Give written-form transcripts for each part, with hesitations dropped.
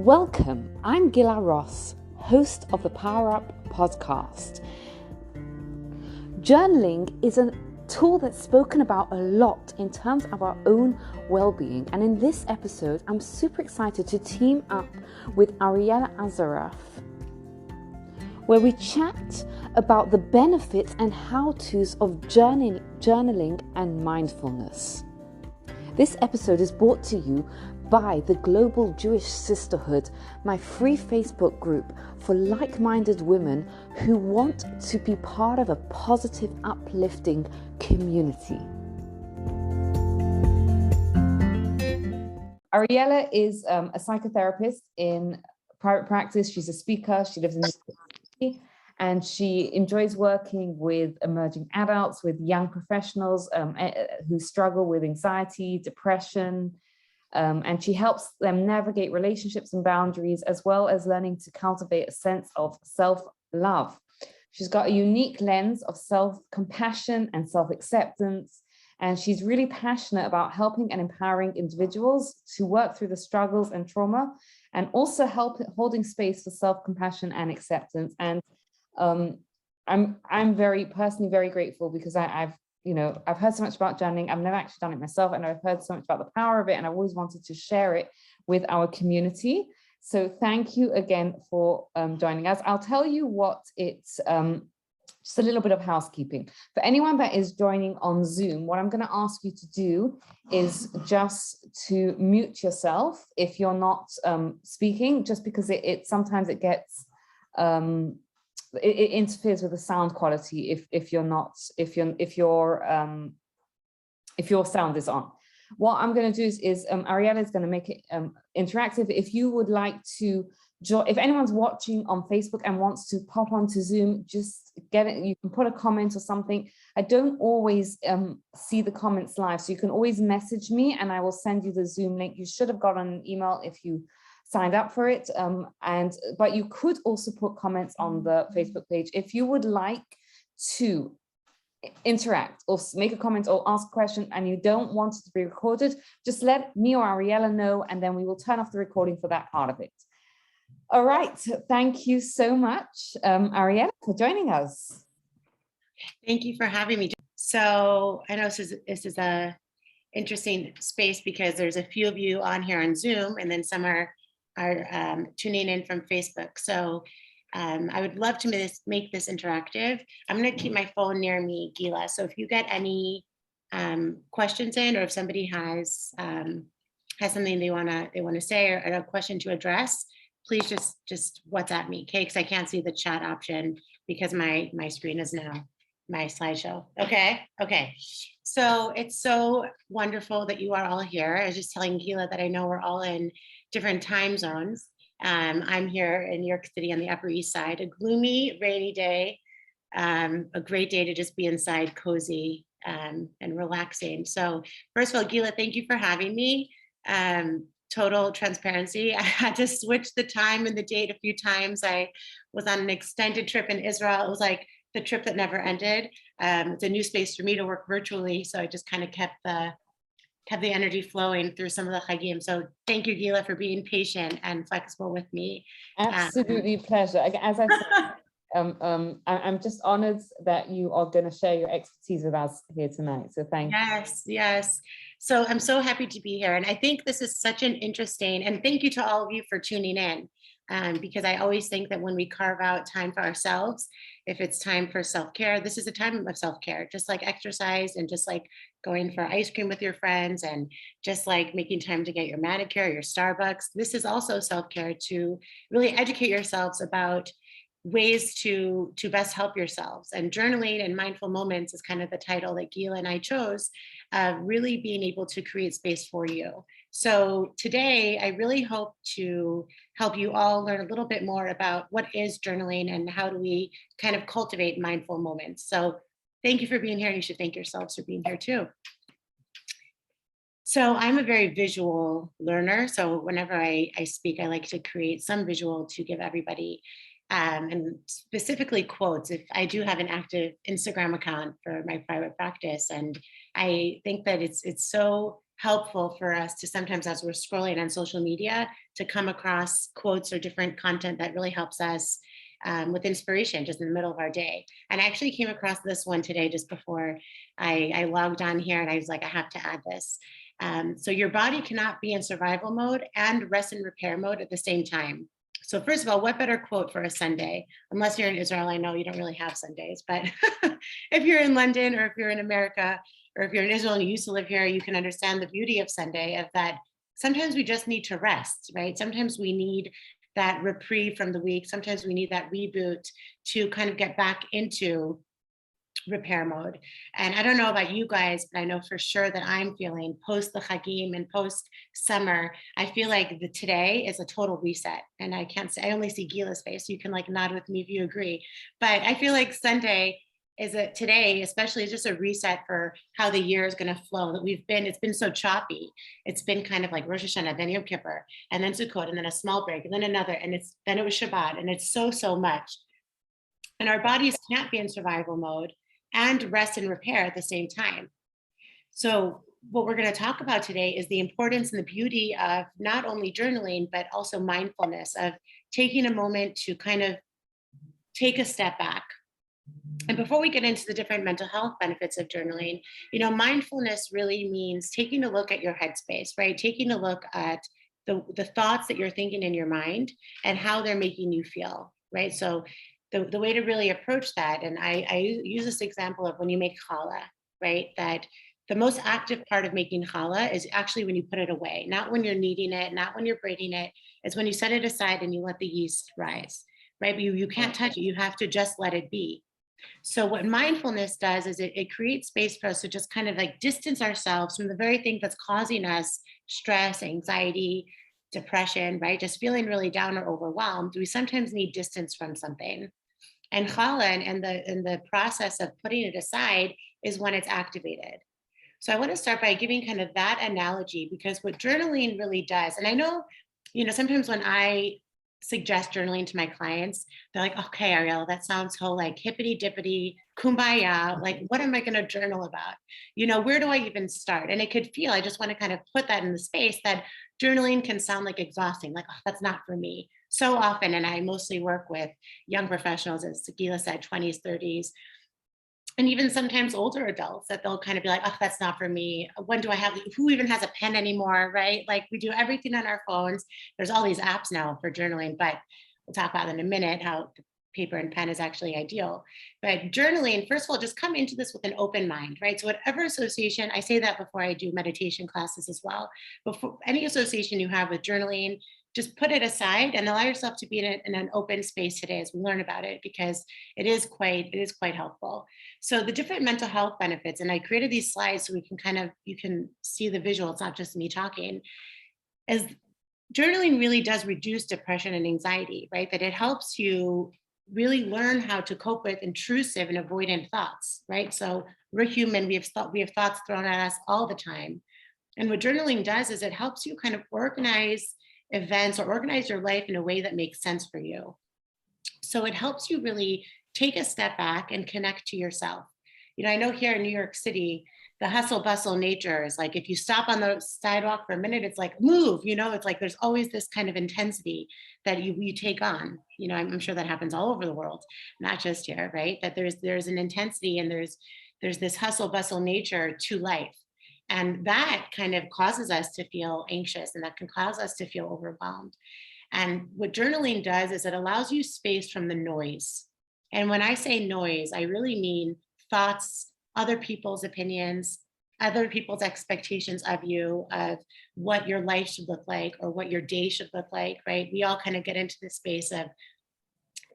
Welcome, I'm Gila Ross, host of the Power Up podcast. Journaling is a tool that's spoken about a lot in terms of our own well-being, and in this episode I'm super excited to team up with Ariella Azaraf, where we chat about the benefits and how-tos of journaling and mindfulness. This episode is brought to you by the Global Jewish Sisterhood, my free Facebook group for like-minded women who want to be part of a positive, uplifting community. Ariella is a psychotherapist in private practice. She's a speaker. She lives in New York City, and she enjoys working with emerging adults, with young professionals who struggle with anxiety, depression, and she helps them navigate relationships and boundaries, as well as learning to cultivate a sense of self-love. She's got a unique lens of self-compassion and self-acceptance, and she's really passionate about helping and empowering individuals to work through the struggles and trauma, and also holding space for self-compassion and acceptance. And I'm personally very grateful, because I've heard so much about journaling. I've never actually done it myself, and I've heard so much about the power of it, and I've always wanted to share it with our community. So thank you again for joining us. I'll tell you what it's, just a little bit of housekeeping. For anyone that is joining on Zoom, what I'm going to ask you to do is just to mute yourself if you're not speaking, just because it sometimes it gets it interferes with the sound quality if your sound is on. What I'm going to do is Ariella is going to make it interactive. If you would like to join, if anyone's watching on Facebook and wants to pop onto Zoom, just get it. You can put a comment or something. I don't always see the comments live, so you can always message me and I will send you the Zoom link. You should have gotten an email if you signed up for it, but you could also put comments on the Facebook page. If you would like to interact or make a comment or ask a question and you don't want it to be recorded, just let me or Ariella know, and then we will turn off the recording for that part of it. All right, thank you so much, Ariella, for joining us. Thank you for having me. So I know this is a interesting space, because there's a few of you on here on Zoom, and then some are tuning in from Facebook. So I would love to make this interactive. I'm going to keep my phone near me, Gila. So if you get any questions in, or if somebody has something they want to say, or a question to address, please just WhatsApp me, okay? Because I can't see the chat option because my screen is now my slideshow. Okay. So it's so wonderful that you are all here. I was just telling Gila that I know we're all in different time zones. I'm here in New York City on the Upper East Side, a gloomy, rainy day, a great day to just be inside, cozy and relaxing. So first of all, Gila, thank you for having me. Total transparency, I had to switch the time and the date a few times. I was on an extended trip in Israel. It was like the trip that never ended. It's a new space for me to work virtually, so I just kind of kept the energy flowing through some of the Chagim. So thank you, Gila, for being patient and flexible with me. Absolutely pleasure. As I said, I'm just honored that you are going to share your expertise with us here tonight. So thank you. Yes. So I'm so happy to be here. And I think this is such an interesting, and thank you to all of you for tuning in. Because I always think that when we carve out time for ourselves, if it's time for self-care, this is a time of self-care, just like exercise, and just like going for ice cream with your friends, and just like making time to get your manicure, your Starbucks. This is also self-care, to really educate yourselves about ways to best help yourselves. And journaling and mindful moments is kind of the title that Gila and I chose, really being able to create space for you. So today, I really hope to help you all learn a little bit more about what is journaling and how do we kind of cultivate mindful moments. So thank you for being here, and you should thank yourselves for being here too. So I'm a very visual learner. So whenever I speak, I like to create some visual to give everybody, and specifically quotes. If I do have an active Instagram account for my private practice, and I think that it's so helpful for us to sometimes, as we're scrolling on social media, to come across quotes or different content that really helps us with inspiration just in the middle of our day. And I actually came across this one today just before I logged on here, and I was like, I have to add this. So your body cannot be in survival mode and rest and repair mode at the same time. So first of all, what better quote for a Sunday? Unless you're in Israel, I know you don't really have Sundays, but if you're in London or if you're in America, or if you're in Israel and you used to live here, you can understand the beauty of Sunday, of that sometimes we just need to rest, right? Sometimes we need that reprieve from the week. Sometimes we need that reboot to kind of get back into repair mode. And I don't know about you guys, but I know for sure that I'm feeling post the Chagim and post summer, I feel like the today is a total reset. And I can't say, I only see Gila's face, so you can like nod with me if you agree. But I feel like Sunday is today, especially, is just a reset for how the year is going to flow. That it's been so choppy. It's been kind of like Rosh Hashanah, then Yom Kippur, and then Sukkot, and then a small break, and then another, and then it was Shabbat, and it's so much. And our bodies can't be in survival mode and rest and repair at the same time. So what we're going to talk about today is the importance and the beauty of not only journaling, but also mindfulness, of taking a moment to kind of take a step back. And before we get into the different mental health benefits of journaling, mindfulness really means taking a look at your headspace, right? Taking a look at the thoughts that you're thinking in your mind and how they're making you feel, right? So the way to really approach that, and I use this example of when you make challah, right? That the most active part of making challah is actually when you put it away, not when you're kneading it, not when you're braiding it. It's when you set it aside and you let the yeast rise, right? But you can't touch it. You have to just let it be. So what mindfulness does is it creates space for us to just kind of like distance ourselves from the very thing that's causing us stress, anxiety, depression, right? Just feeling really down or overwhelmed. We sometimes need distance from something. And challah and the process of putting it aside is when it's activated. So I want to start by giving kind of that analogy, because what journaling really does, and I know, sometimes when I suggest journaling to my clients, they're like, okay, Ariella, that sounds so like hippity dippity, kumbaya. Like, what am I going to journal about? Where do I even start? And it could feel, I just want to kind of put that in the space that journaling can sound like exhausting, like, oh, that's not for me. So often, and I mostly work with young professionals, as Gila said, 20s, 30s, and even sometimes older adults, that they'll kind of be like, oh, that's not for me. When do I have, who even has a pen anymore, right? Like, we do everything on our phones. There's all these apps now for journaling, but we'll talk about in a minute how paper and pen is actually ideal. But journaling, first of all, just come into this with an open mind, right? So whatever association, I say that before I do meditation classes as well, before any association you have with journaling, just put it aside and allow yourself to be in an open space today as we learn about it, because it is quite helpful. So the different mental health benefits, and I created these slides so you can see the visual, it's not just me talking, as journaling really does reduce depression and anxiety, right? That it helps you really learn how to cope with intrusive and avoidant thoughts, right? So we're human, we have thoughts thrown at us all the time. And what journaling does is it helps you kind of organize events or organize your life in a way that makes sense for you. So it helps you really take a step back and connect to yourself. I know here in New York City, the hustle bustle nature is like, if you stop on the sidewalk for a minute, it's like, move, it's like, there's always this kind of intensity that you take on. I'm sure that happens all over the world, not just here, right? That there's an intensity and there's this hustle bustle nature to life. And that kind of causes us to feel anxious, and that can cause us to feel overwhelmed. And what journaling does is it allows you space from the noise. And when I say noise, I really mean thoughts, other people's opinions, other people's expectations of you, of what your life should look like or what your day should look like, right? We all kind of get into this space of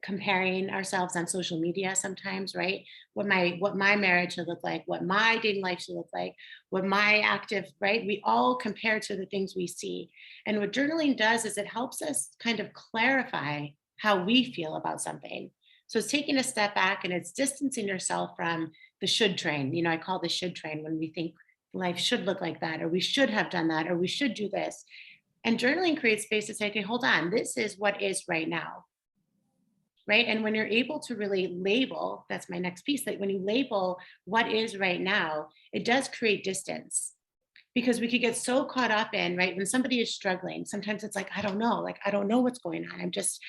comparing ourselves on social media sometimes, right? What my marriage should look like, what my dating life should look like, what my active, right? We all compare to the things we see. And what journaling does is it helps us kind of clarify how we feel about something. So it's taking a step back and it's distancing yourself from the should train. I call the should train when we think life should look like that, or we should have done that, or we should do this. And journaling creates space to say, okay, hold on, this is what is right now. Right. And when you're able to really label, that's my next piece, that when you label what is right now, it does create distance. because we could get so caught up in, right, when somebody is struggling, sometimes it's like, I don't know, like, I don't know what's going on. I'm just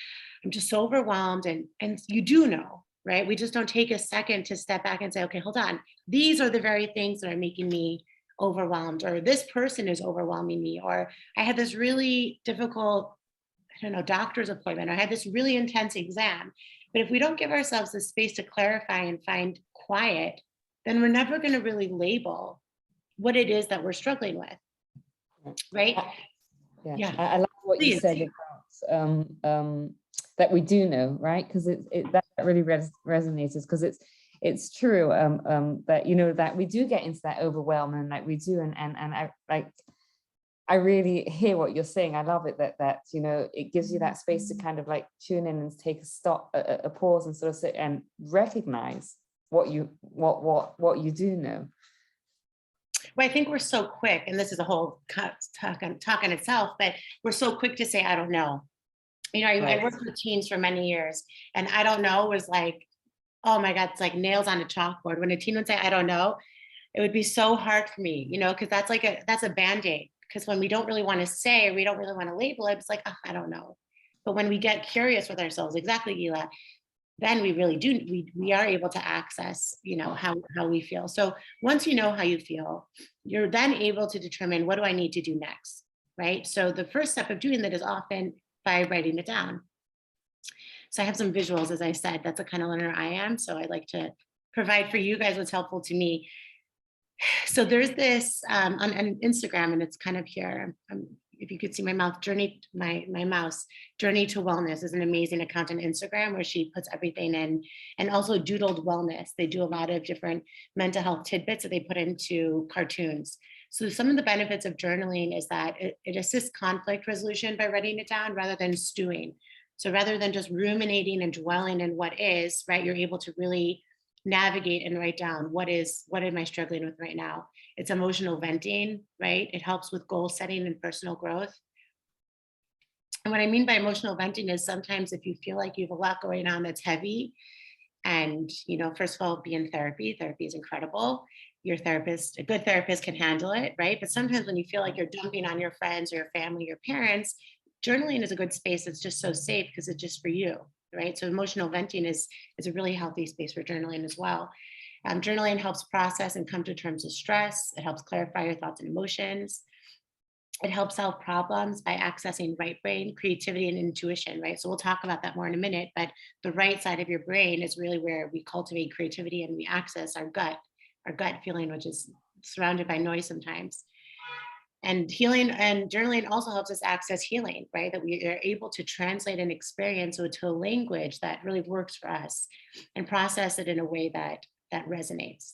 so overwhelmed. And you do know, right? We just don't take a second to step back and say, okay, hold on. These are the very things that are making me overwhelmed, or this person is overwhelming me, or I had this really difficult, I don't know, doctor's appointment, or I had this really intense exam. But if we don't give ourselves the space to clarify and find quiet, then we're never going to really label what it is that we're struggling with, right? Yeah, Yeah, I like what you please. said about that we do know, right? Because that really resonates, because it's true that, you know, that we do get into that overwhelm, and like we do, and I like, I really hear what you're saying. I love it that you know, it gives you that space to kind of like tune in and take a stop, a pause, and sort of sit and recognize what you do know. Well, I think we're so quick, and this is a whole talk in itself, but we're so quick to say, I don't know. You know, I worked with teens for many years, and I don't know was like, oh my God, it's like nails on a chalkboard. When a teen would say, I don't know, it would be so hard for me, you know, because that's a Band-Aid. Because when we don't really want to say, or we don't really want to label it, it's like, oh, I don't know. But when we get curious with ourselves, exactly, Gila, then we really do, we are able to access, you know, how we feel. So once you know how you feel, you're then able to determine, what do I need to do next, right? So the first step of doing that is often by writing it down. So I have some visuals, as I said, that's the kind of learner I am. So I like to provide for you guys what's helpful to me. So there's this on Instagram, and it's kind of here. If you could see my mouse, Journey to Wellness is an amazing account on Instagram where she puts everything in, and also Doodled Wellness. They do a lot of different mental health tidbits that they put into cartoons. So some of the benefits of journaling is that it assists conflict resolution by writing it down rather than stewing. So rather than just ruminating and dwelling in what is, right, you're able to really navigate and write down what am I struggling with right now. It's emotional venting, right? It helps with goal setting and personal growth. And what I mean by emotional venting is sometimes if you feel like you have a lot going on that's heavy, and, you know, first of all, be in therapy. Therapy is incredible. Your therapist, a good therapist, can handle it, right? But sometimes when you feel like you're dumping on your friends or your family, your parents, journaling is a good space that's just so safe because it's just for you, right? So emotional venting is a really healthy space for journaling as well. Journaling helps process and come to terms with stress. It helps clarify your thoughts and emotions. It helps solve problems by accessing right brain, creativity, and intuition, right? So we'll talk about that more in a minute, but the right side of your brain is really where we cultivate creativity and we access our gut feeling, which is surrounded by noise sometimes. And healing and journaling also helps us access healing, right? That we are able to translate an experience into a language that really works for us and process it in a way that resonates.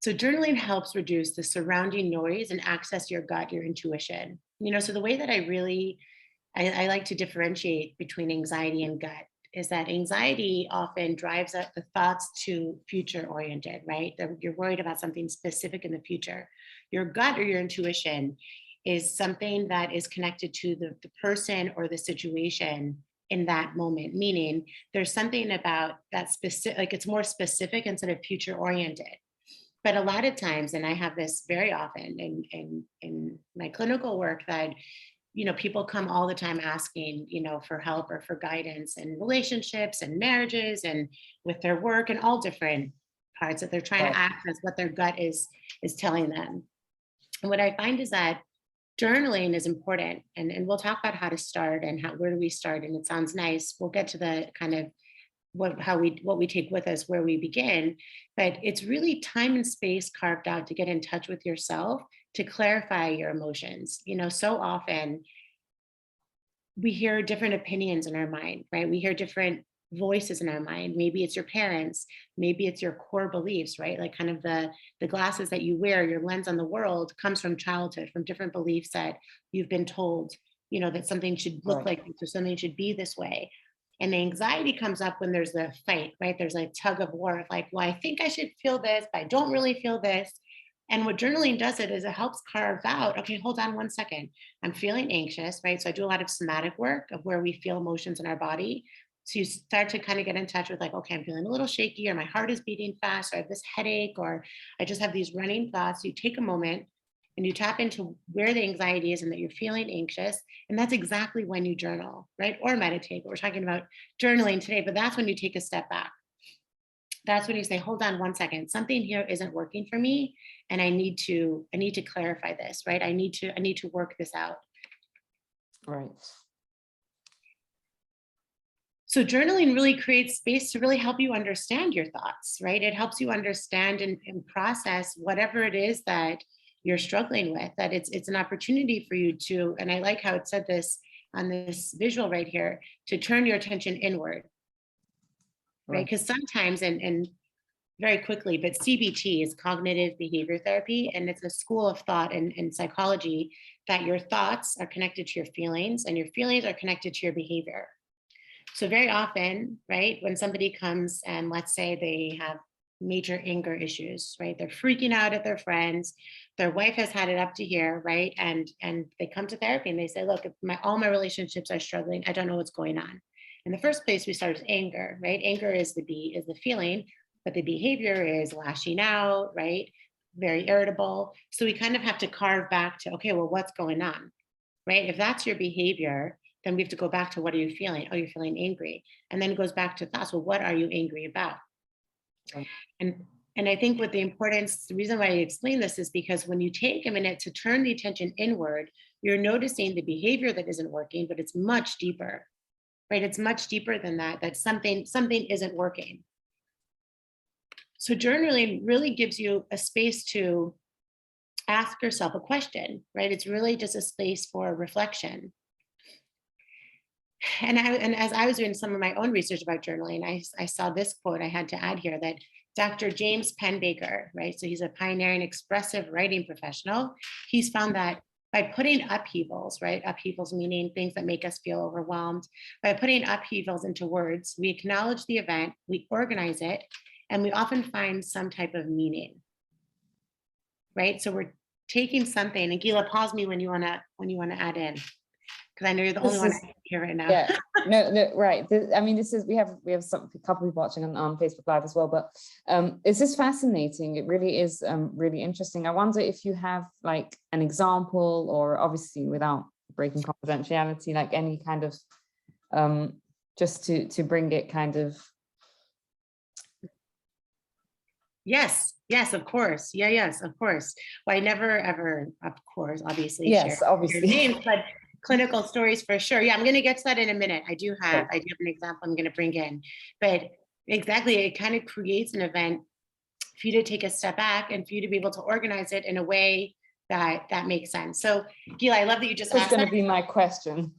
So journaling helps reduce the surrounding noise and access your gut, your intuition. You know, so the way that I like to differentiate between anxiety and gut is that anxiety often drives up the thoughts to future oriented, right? That you're worried about something specific in the future. Your gut or your intuition is something that is connected to the person or the situation in that moment, meaning there's something about that specific, like it's more specific instead of future oriented. But a lot of times, and I have this very often in my clinical work, that, you know, people come all the time asking, you know, for help or for guidance in relationships and marriages and with their work and all different parts that they're trying to access what their gut is telling them. And what I find is that journaling is important, and we'll talk about how to start and where do we start. And it sounds nice. We'll get to the kind of what we take with us, where we begin, but it's really time and space carved out to get in touch with yourself, to clarify your emotions. You know, so often we hear different opinions in our mind, right? We hear different voices in our mind. Maybe it's your parents, maybe it's your core beliefs, right? Like kind of the glasses that you wear, your lens on the world comes from childhood, from different beliefs that you've been told, you know, that something should look like this or something should be this way. And the anxiety comes up when there's a fight, right? There's a tug of war of like, well, I think I should feel this, but I don't really feel this. And what journaling does is it helps carve out, okay, hold on one second. I'm feeling anxious, right? So I do a lot of somatic work of where we feel emotions in our body. So you start to kind of get in touch with like, okay, I'm feeling a little shaky, or my heart is beating fast, or I have this headache, or I just have these running thoughts. You take a moment and you tap into where the anxiety is and that you're feeling anxious. And that's exactly when you journal, right? Or meditate. But we're talking about journaling today, but that's when you take a step back. That's when you say, hold on 1 second, something here isn't working for me. And I need to clarify this, right? I need to work this out. Right. So journaling really creates space to really help you understand your thoughts, right? It helps you understand and process whatever it is that you're struggling with, that it's an opportunity for you to, and I like how it said this on this visual right here, to turn your attention inward, right? Because sometimes, and very quickly, but CBT is cognitive behavior therapy, and it's a school of thought in psychology that your thoughts are connected to your feelings and your feelings are connected to your behavior. So very often, right, when somebody comes and let's say they have major anger issues, right, they're freaking out at their friends, their wife has had it up to here, right, and they come to therapy and they say, look, all my relationships are struggling, I don't know what's going on. In the first place, we start with anger, right? Anger is the feeling, but the behavior is lashing out, right? Very irritable. So we kind of have to carve back to, okay, well, what's going on, right? If that's your behavior, then we have to go back to what are you feeling? Oh, you're feeling angry. And then it goes back to thoughts. Well, what are you angry about? Right. And I think what the importance, the reason why I explain this is because when you take a minute to turn the attention inward, you're noticing the behavior that isn't working, but it's much deeper, right? It's much deeper than that something isn't working. So journaling really gives you a space to ask yourself a question, right? It's really just a space for reflection. And as I was doing some of my own research about journaling, I saw this quote I had to add here, that Dr. James Penbaker, right? So he's a pioneering expressive writing professional. He's found that by putting upheavals, right? Upheavals meaning things that make us feel overwhelmed. By putting upheavals into words, we acknowledge the event, we organize it, and we often find some type of meaning, right? So we're taking something, and Gila, pause me when you wanna add in, because I know you're the only one here right now. Yeah, no, right. I mean, we have a couple people watching on Facebook Live as well, but it's just fascinating. It really is really interesting. I wonder if you have like an example, or obviously without breaking confidentiality, like any kind of just to bring it kind of. Yes, of course. Yes, of course. Well, I never ever, of course, obviously Yes, share obviously. your names, but clinical stories for sure. Yeah, I'm going to get to that in a minute. I do have an example I'm going to bring in, but exactly, it kind of creates an event for you to take a step back and for you to be able to organize it in a way that makes sense. So Gila, I love that you just asked. That's going to be my question.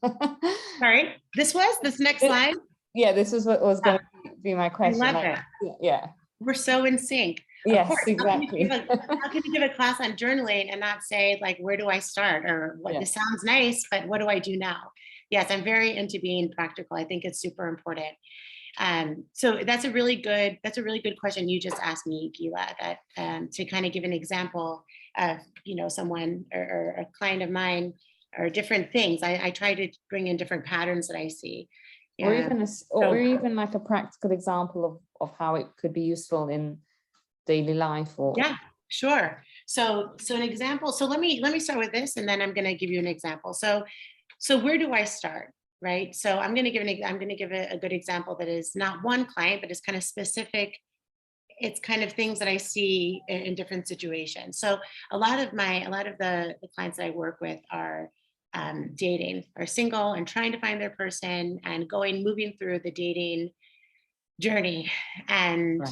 Sorry, this next slide. Yeah, this is what was going to be my question. I love it. Yeah. We're so in sync. Yes, of course. exactly. How can you give a class on journaling and not say, like, where do I start? Or what, this sounds nice, but what do I do now? Yes, I'm very into being practical. I think it's super important. So that's a really good question you just asked me, Gila, that to kind of give an example of, someone or a client of mine or different things. I try to bring in different patterns that I see. Or even like a practical example of how it could be useful in daily life. Or yeah, sure. So an example. So let me start with this, and then I'm going to give you an example. So where do I start? Right. So I'm going to give a good example that is not one client, but it's kind of specific. It's kind of things that I see in different situations. So a lot of the clients that I work with are dating, are single and trying to find their person and moving through the dating journey. And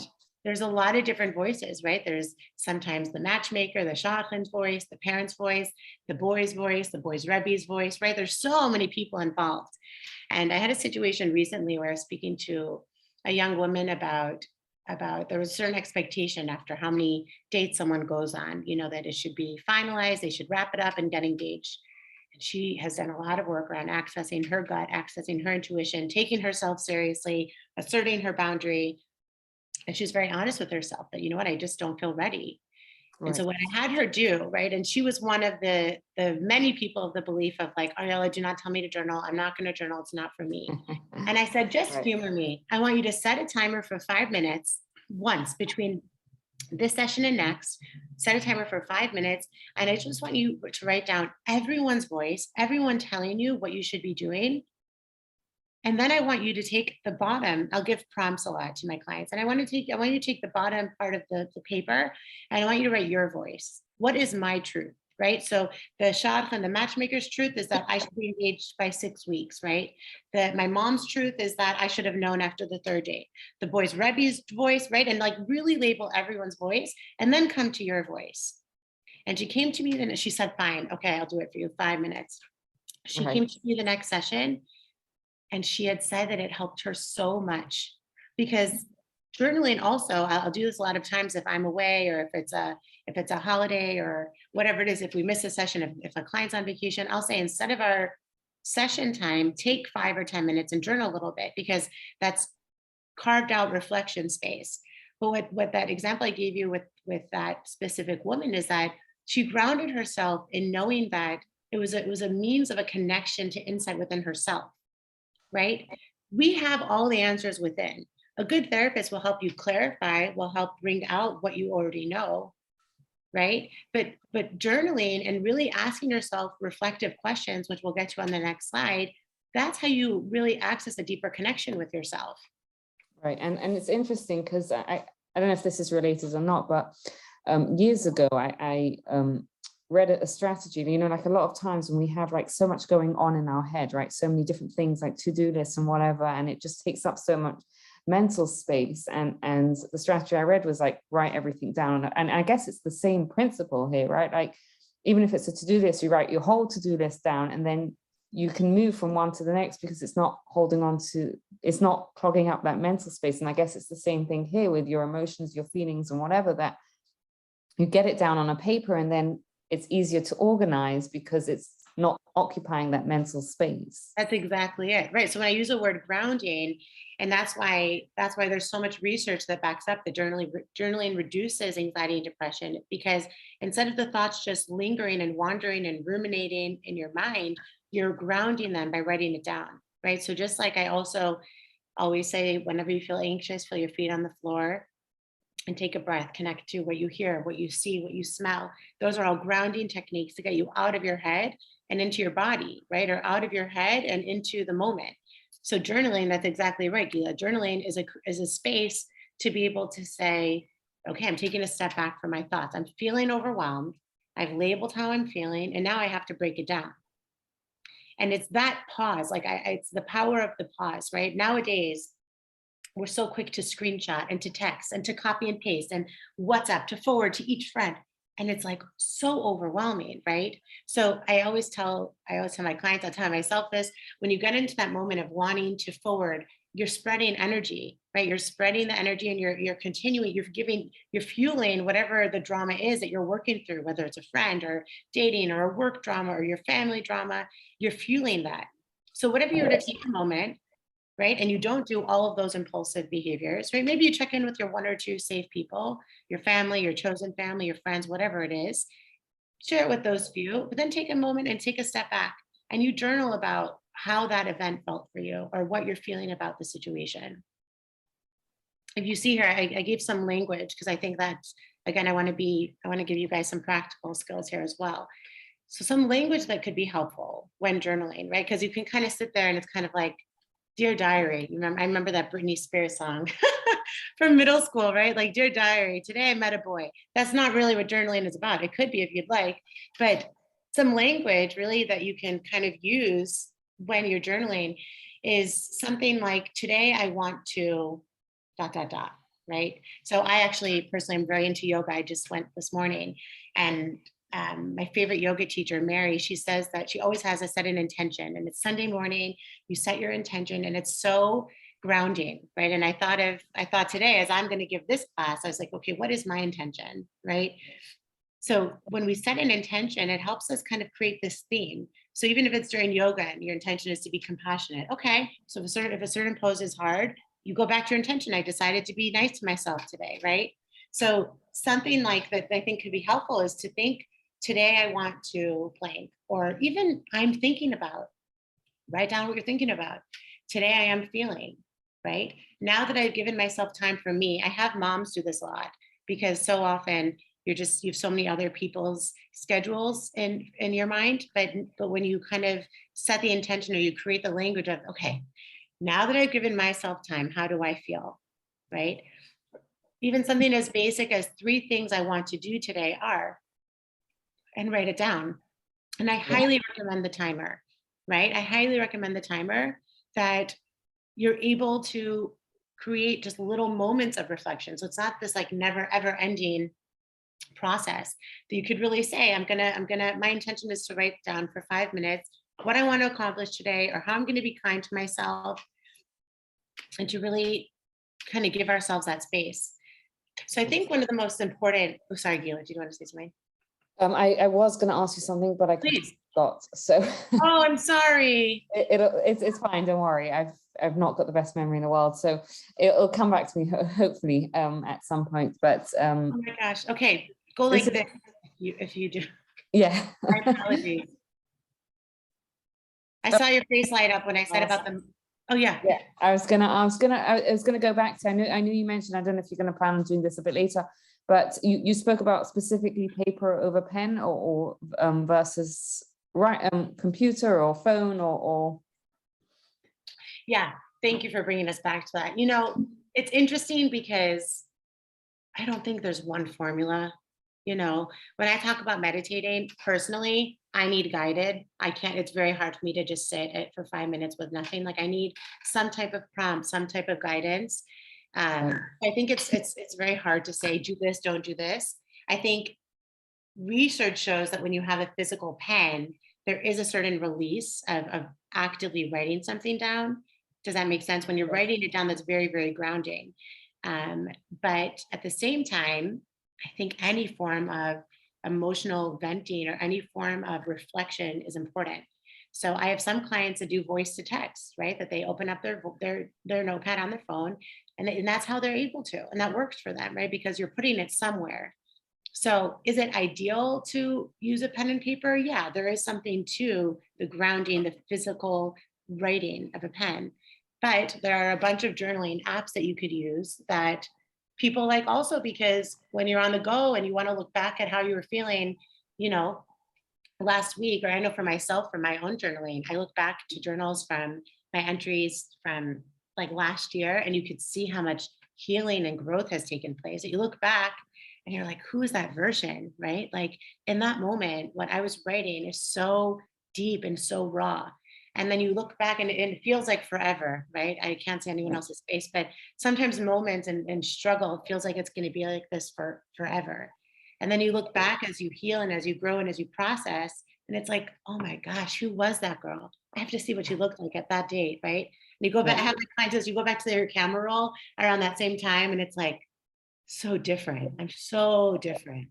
there's a lot of different voices, right? There's sometimes the matchmaker, the shadchan's voice, the parent's voice, the boy's Rebbe's voice, right? There's so many people involved. And I had a situation recently where I was speaking to a young woman about there was a certain expectation after how many dates someone goes on, that it should be finalized, they should wrap it up and get engaged. And she has done a lot of work around accessing her gut, accessing her intuition, taking herself seriously, asserting her boundary. And she's very honest with herself that, I just don't feel ready. And so Right. what I had her do, right, and she was one of the many people of the belief of like, Ariella, do not tell me to journal. I'm not going to journal. It's not for me. And I said, just Right. humor me. I want you to set a timer for 5 minutes once between this session and next, set a timer for 5 minutes. And I just want you to write down everyone's voice, everyone telling you what you should be doing. And then I want you to take the bottom. I'll give prompts a lot to my clients. And I want you to take the bottom part of the paper, and I want you to write your voice. What is my truth? Right. So the Shadchan and the matchmaker's truth is that I should be engaged by 6 weeks, right? That my mom's truth is that I should have known after the 3rd date. The boy's Rebbe's voice, right? And like really label everyone's voice and then come to your voice. And she came to me and she said, fine, okay, I'll do it for you, 5 minutes. She Right. came to me the next session and she had said that it helped her so much, because journaling also, I'll do this a lot of times if I'm away or if it's a holiday or whatever it is, if we miss a session, if a client's on vacation, I'll say instead of our session time, take 5 or 10 minutes and journal a little bit, because that's carved out reflection space. But what that example I gave you with that specific woman is that she grounded herself in knowing that it was a means of a connection to insight within herself. Right? We have all the answers within. A good therapist will help you clarify, will help bring out what you already know, right? But journaling and really asking yourself reflective questions, which we'll get to on the next slide, that's how you really access a deeper connection with yourself. Right. And it's interesting because I don't know if this is related or not, but years ago, I read a strategy, like a lot of times when we have like so much going on in our head, right? So many different things like to-do lists and whatever, and it just takes up so much mental space. And the strategy I read was like, write everything down. And I guess it's the same principle here, right? Like, even if it's a to-do list, you write your whole to-do list down, and then you can move from one to the next because it's not it's not clogging up that mental space. And I guess it's the same thing here with your emotions, your feelings and whatever, that you get it down on a paper and then it's easier to organize because it's not occupying that mental space. That's exactly it, right? So when I use the word grounding, and that's why there's so much research that backs up that journaling reduces anxiety and depression, because instead of the thoughts just lingering and wandering and ruminating in your mind, you're grounding them by writing it down, right? So just like I also always say, whenever you feel anxious, feel your feet on the floor and take a breath, connect to what you hear, what you see, what you smell. Those are all grounding techniques to get you out of your head and into your body, right? Or out of your head and into the moment. So journaling, that's exactly right, Gila. Journaling is a space to be able to say, okay, I'm taking a step back from my thoughts. I'm feeling overwhelmed. I've labeled how I'm feeling, and now I have to break it down. And it's that pause, like it's the power of the pause, right? Nowadays, we're so quick to screenshot and to text and to copy and paste and WhatsApp to forward to each friend. And it's like so overwhelming, right? So I always tell my clients, I tell myself this, when you get into that moment of wanting to forward, you're spreading energy, right? You're spreading the energy and you're continuing, you're fueling whatever the drama is that you're working through, whether it's a friend or dating or a work drama or your family drama, you're fueling that. So whatever you were to take a moment, right? And you don't do all of those impulsive behaviors, right? Maybe you check in with your 1 or 2 safe people, your family, your chosen family, your friends, whatever it is. Share it with those few, but then take a moment and take a step back and you journal about how that event felt for you or what you're feeling about the situation. If you see here, I gave some language because I think that, again, I want to give you guys some practical skills here as well. So some language that could be helpful when journaling, right? Because you can kind of sit there and it's kind of like, Dear Diary. I remember that Britney Spears song from middle school, right? Like, Dear Diary, today I met a boy. That's not really what journaling is about. It could be if you'd like, but some language really that you can kind of use when you're journaling is something like, today I want to ... right? So I actually personally am very into yoga. I just went this morning, and my favorite yoga teacher, Mary, she says that she always has a set an intention, and it's Sunday morning, you set your intention, and it's so grounding, right? And I thought today, as I'm going to give this class, I was like, okay, what is my intention, right? So when we set an intention, it helps us kind of create this theme. So even if it's during yoga and your intention is to be compassionate, okay, so if a certain pose is hard, you go back to your intention. I decided to be nice to myself today, right? So something like that I think could be helpful is to think, today I want to blank, or even I'm thinking about, write down what you're thinking about. Today I am feeling, right? Now that I've given myself time for me, I have moms do this a lot, because so often you have so many other people's schedules in your mind, but when you kind of set the intention, or you create the language of, okay, now that I've given myself time, how do I feel, right? Even something as basic as 3 things I want to do today are, and write it down. And I highly recommend the timer, right? I highly recommend the timer, that you're able to create just little moments of reflection. So it's not this like never ever ending process, that you could really say, my intention is to write down for 5 minutes what I want to accomplish today, or how I'm going to be kind to myself, and to really kind of give ourselves that space. So I think one of the most important, oh, sorry, Gila, do you want to say something? I was going to ask you something, but I Please. forgot. So Oh, I'm sorry. it's fine. Don't worry. I've not got the best memory in the world, so it'll come back to me hopefully at some point. But Oh my gosh. Okay, go like this. If you do. Yeah. My apologies. I saw your face light up when I said about them. Oh yeah. Yeah. I was gonna go back to. I knew you mentioned. I don't know if you're gonna plan on doing this a bit later, but you spoke about specifically paper over pen, or versus computer or phone or. Yeah. Thank you for bringing us back to that. You know, it's interesting because I don't think there's one formula. You know, when I talk about meditating, personally, I need guided. I can't, it's very hard for me to just sit for 5 minutes with nothing. Like, I need some type of prompt, some type of guidance. I think it's very hard to say, do this, don't do this. I think research shows that when you have a physical pen, there is a certain release of actively writing something down. Does that make sense? When you're writing it down, that's very, very grounding. But at the same time, I think any form of emotional venting or any form of reflection is important. So I have some clients that do voice to text, right? That they open up their notepad on their phone, and that's how they're able to, and that works for them, right? Because you're putting it somewhere. So is it ideal to use a pen and paper? Yeah, there is something to the grounding, the physical writing of a pen. But there are a bunch of journaling apps that you could use that people like also, because when you're on the go and you want to look back at how you were feeling, you know, last week, or I know for myself, for my own journaling, I look back to journals from my entries from like last year, and you could see how much healing and growth has taken place. You look back and you're like, who is that version, right? Like, in that moment, what I was writing is so deep and so raw. And then you look back and it feels like forever, right? I can't say anyone else's face, but sometimes moments and struggle, it feels like it's going to be like this for forever. And then you look back as you heal and as you grow and as you process, and it's like, oh my gosh, who was that girl? I have to see what she looked like at that date, right? And you go back, I have the clients as you go back to their camera roll around that same time, and it's like, so different. I'm so different.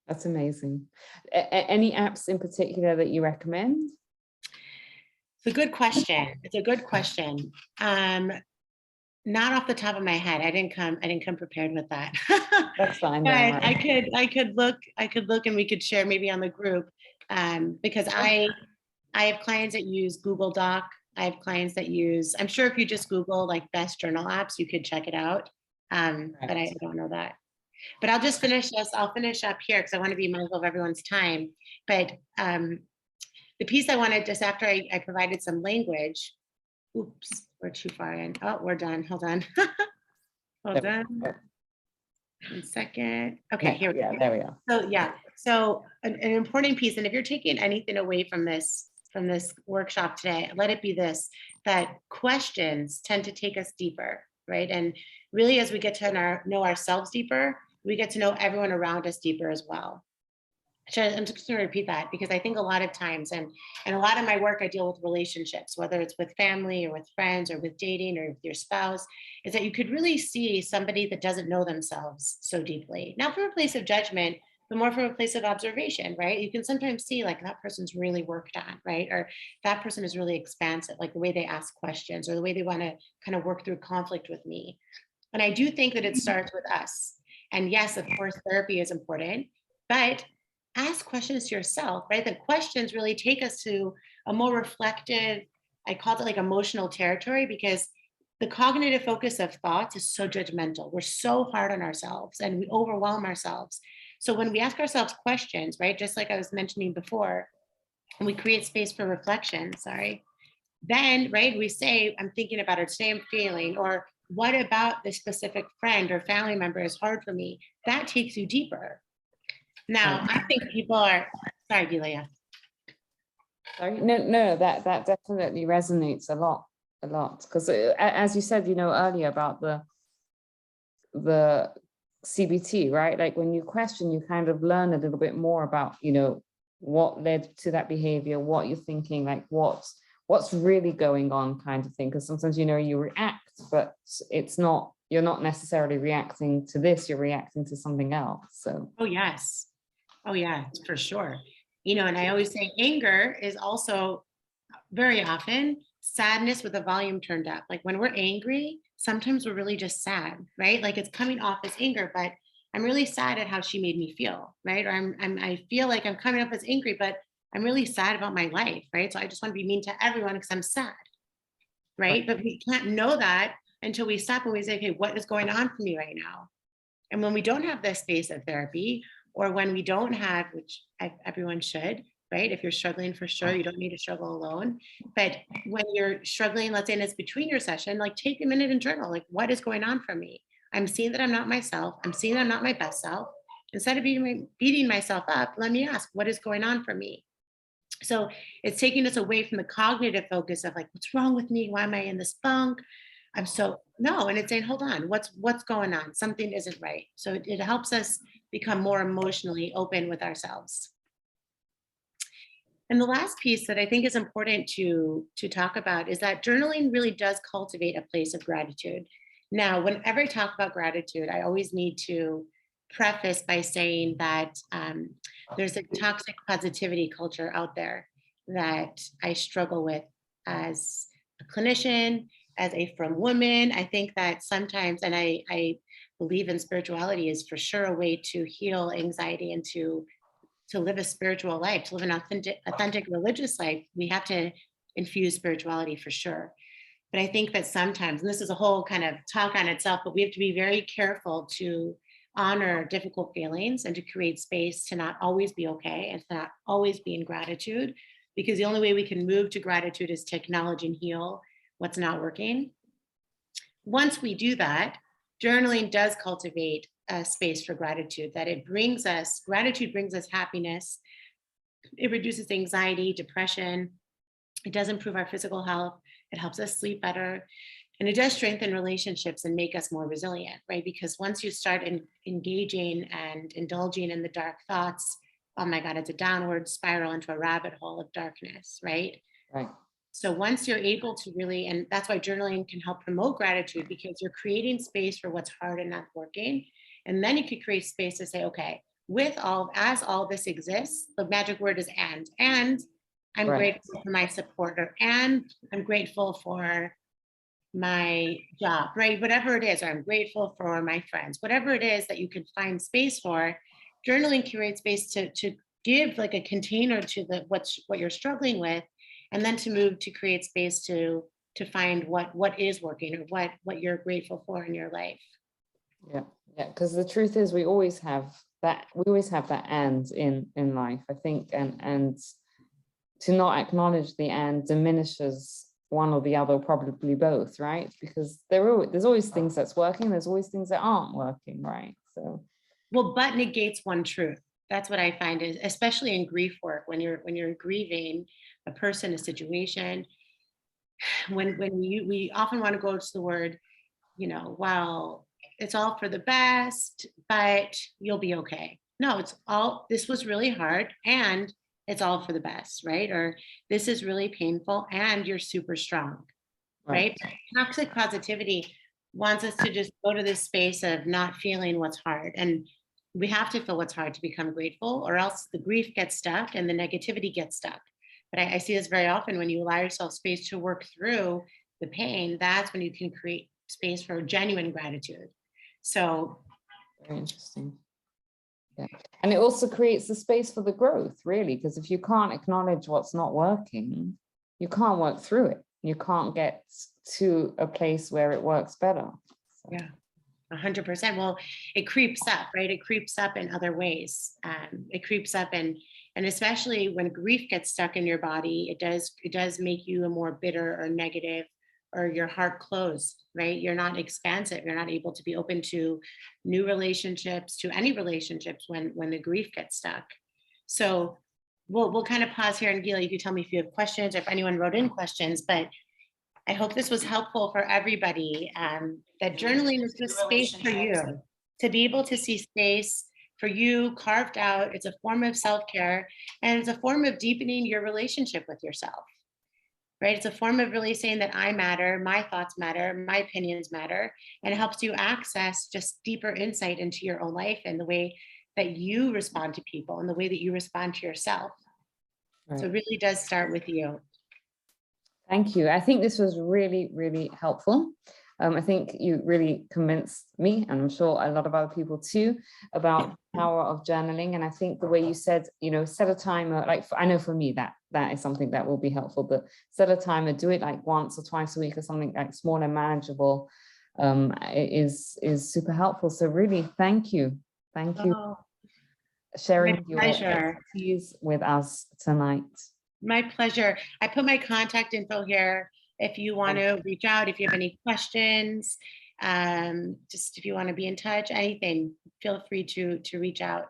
That's amazing. Any apps in particular that you recommend? It's a good question. It's a good question. Not off the top of my head. I didn't come prepared with that. That's fine. But I could look and we could share maybe on the group. Because I have clients that use Google Doc. I have clients that use, I'm sure if you just Google like best journal apps, you could check it out. But I don't know that. But I'll just finish this. I'll finish up here because I want to be mindful of everyone's time. But the piece I wanted, just after I provided some language, oops, we're too far in. Oh, we're done. Hold on. Hold on. 1 second. Okay, here we go. There we go. So yeah, so an important piece, and if you're taking anything away from this workshop today, let it be this, that questions tend to take us deeper, right? And really, as we get to know ourselves deeper, we get to know everyone around us deeper as well. So I'm just going to repeat that because I think a lot of times, and a lot of my work, I deal with relationships, whether it's with family or with friends or with dating or with your spouse, is that you could really see somebody that doesn't know themselves so deeply, not from a place of judgment, but more from a place of observation, right? You can sometimes see like that person's really worked on, right? Or that person is really expansive, like the way they ask questions or the way they want to kind of work through conflict with me. And I do think that it starts with us. And yes, of course, therapy is important, but ask questions to yourself, right? The questions really take us to a more reflective, I call it like emotional territory, because the cognitive focus of thoughts is so judgmental. We're so hard on ourselves and we overwhelm ourselves. So when we ask ourselves questions, right, just like I was mentioning before, and we create space for reflection, sorry, then, right, we say, I'm thinking about it today, I'm feeling, or what about this specific friend or family member is hard for me? That takes you deeper. Now, I think people are, sorry, Delia. Sorry, no, that definitely resonates a lot, because as you said, earlier about the CBT, right? Like when you question, you kind of learn a little bit more about, what led to that behavior, what you're thinking, like what's really going on, kind of thing. Because sometimes, you react, but you're not necessarily reacting to this, you're reacting to something else. So. Oh, yes. Oh, yeah, for sure. And I always say anger is also very often sadness with the volume turned up. Like when we're angry, sometimes we're really just sad, right? Like it's coming off as anger, but I'm really sad at how she made me feel, right? Or I feel like I'm coming up as angry, but I'm really sad about my life, right? So I just want to be mean to everyone because I'm sad, right? But we can't know that until we stop and we say, okay, what is going on for me right now? And when we don't have this space of therapy, or when we don't have, which everyone should, right? If you're struggling, for sure, you don't need to struggle alone. But when you're struggling, let's say, and it's between your session, like take a minute and journal, like what is going on for me? I'm seeing that I'm not myself. I'm seeing that I'm not my best self. Instead of beating myself up, let me ask, what is going on for me? So it's taking us away from the cognitive focus of like, what's wrong with me? Why am I in this funk? No, and it's saying, hold on, what's going on? Something isn't right. So it helps us become more emotionally open with ourselves. And the last piece that I think is important to talk about is that journaling really does cultivate a place of gratitude. Now, whenever I talk about gratitude, I always need to preface by saying that there's a toxic positivity culture out there that I struggle with as a clinician, as a from woman. I think that sometimes, and I believe in spirituality is for sure a way to heal anxiety and to live a spiritual life, to live an authentic religious life, we have to infuse spirituality for sure. But I think that sometimes, and this is a whole kind of talk on itself, but we have to be very careful to honor difficult feelings and to create space to not always be okay and to not always be in gratitude, because the only way we can move to gratitude is to acknowledge and heal what's not working. Once we do that, journaling does cultivate a space for gratitude, that gratitude brings us happiness. It reduces anxiety, depression. It does improve our physical health. It helps us sleep better. And it does strengthen relationships and make us more resilient, right? Because once you start engaging and indulging in the dark thoughts, oh my God, it's a downward spiral into a rabbit hole of darkness, right? Right. So once you're able to really, and that's why journaling can help promote gratitude, because you're creating space for what's hard and not working. And then you could create space to say, okay, as all this exists, the magic word is and I'm grateful for my supporter, and I'm grateful for my job, right? Whatever it is, or I'm grateful for my friends, whatever it is that you can find space for. Journaling creates space to give like a container to what you're struggling with, and then to move to create space to find what is working, or what you're grateful for in your life. Yeah, because the truth is we always have that and in life, I think, and to not acknowledge the and diminishes one or the other, probably both, right? Because there's always things that's working, there's always things that aren't working, right? So well, but negates one truth. That's what I find is, especially in grief work, when you're grieving a person, a situation, when we often want to go to the word, well, it's all for the best, but you'll be okay. No, this was really hard and it's all for the best, right? Or this is really painful and you're super strong, right? Toxic positivity wants us to just go to this space of not feeling what's hard. And we have to feel what's hard to become grateful, or else the grief gets stuck and the negativity gets stuck. But I see this very often. When you allow yourself space to work through the pain, that's when you can create space for genuine gratitude. So Very interesting. Yeah. And it also creates the space for the growth, really, because if you can't acknowledge what's not working, you can't work through it. You can't get to a place where it works better. So. Yeah, 100%. Well, it creeps up, right? It creeps up in other ways. It creeps up, and especially when grief gets stuck in your body, it does make you a more bitter or negative, or your heart closed, right? You're not expansive. You're not able to be open to new relationships, to any relationships when the grief gets stuck. So we'll kind of pause here, and Gila, you can tell me if you have questions or if anyone wrote in questions, but I hope this was helpful for everybody, that journaling is just space for you to be able to see space for you carved out. It's a form of self-care, and it's a form of deepening your relationship with yourself, right? It's a form of really saying that I matter, my thoughts matter, my opinions matter, and it helps you access just deeper insight into your own life and the way that you respond to people and the way that you respond to yourself. Right. So it really does start with you. Thank you. I think this was really, really helpful. I think you really convinced me, and I'm sure a lot of other people too, about the power of journaling. And I think the way you said, set a timer, like I know for me that is something that will be helpful, but set a timer, do it like once or twice a week or something like small and manageable, is super helpful. So really, thank you. Thank you for sharing your expertise with us tonight. My pleasure. I put my contact info here. If you want to reach out, if you have any questions, just if you want to be in touch, anything, feel free to reach out.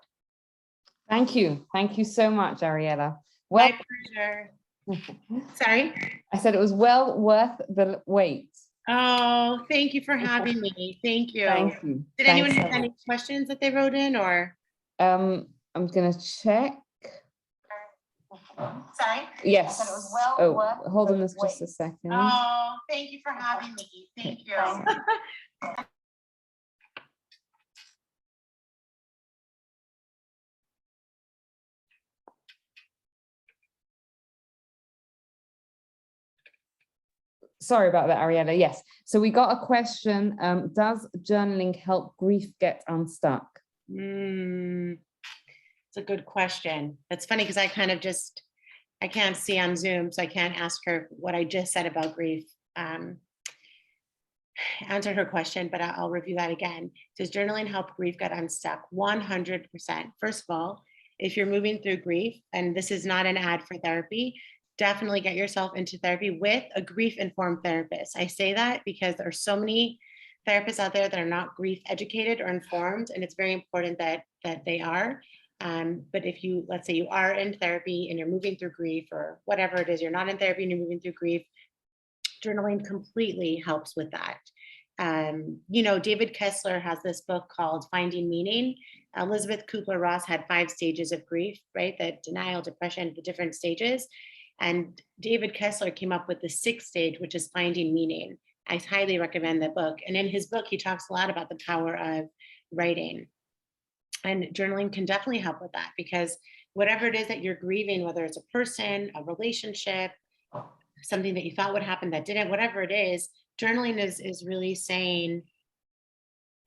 Thank you. Thank you so much, Ariella. Well, my pleasure. Sorry? I said it was well worth the wait. Oh, thank you for having me. Thank you. Thank you. Did anyone have any questions that they wrote in, or? I'm going to check. Sorry? Yes. I said it was well hold on just a second. Oh, thank you for having me. Thank you. Sorry about that, Ariella. Yes. So we got a question. Does journaling help grief get unstuck? It's a good question. That's funny because I can't see on Zoom, so I can't ask her what I just said about grief. Answer her question, but I'll review that again. Does journaling help grief get unstuck? 100%. First of all, if you're moving through grief, and this is not an ad for therapy, definitely get yourself into therapy with a grief-informed therapist. I say that because there are so many therapists out there that are not grief educated or informed, and it's very important that they are. But if you, let's say you are in therapy and you're moving through grief, or whatever it is, you're not in therapy and you're moving through grief, journaling completely helps with that. David Kessler has this book called Finding Meaning. Elizabeth Kubler-Ross had 5 stages of grief, right? The denial, depression, the different stages. And David Kessler came up with the 6th stage, which is finding meaning. I highly recommend that book. And in his book, he talks a lot about the power of writing. And journaling can definitely help with that, because whatever it is that you're grieving, whether it's a person, a relationship, something that you thought would happen that didn't, whatever it is, journaling is really saying,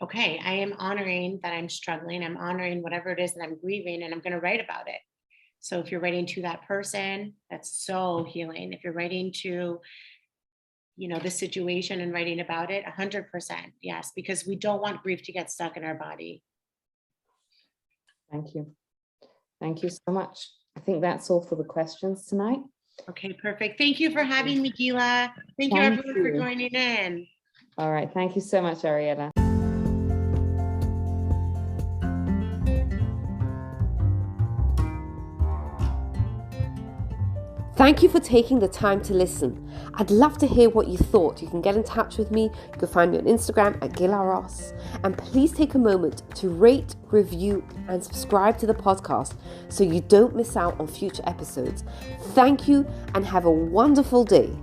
okay, I am honoring that I'm struggling. I'm honoring whatever it is that I'm grieving, and I'm going to write about it. So if you're writing to that person, that's so healing. If you're writing to, the situation and writing about it, 100%, yes, because we don't want grief to get stuck in our body. Thank you. Thank you so much. I think that's all for the questions tonight. Okay, perfect. Thank you for having me, Gila. Thank you everyone for joining in. All right. Thank you so much, Ariella. Thank you for taking the time to listen. I'd love to hear what you thought. You can get in touch with me. You can find me on Instagram at Gila Ross. And please take a moment to rate, review, and subscribe to the podcast so you don't miss out on future episodes. Thank you and have a wonderful day.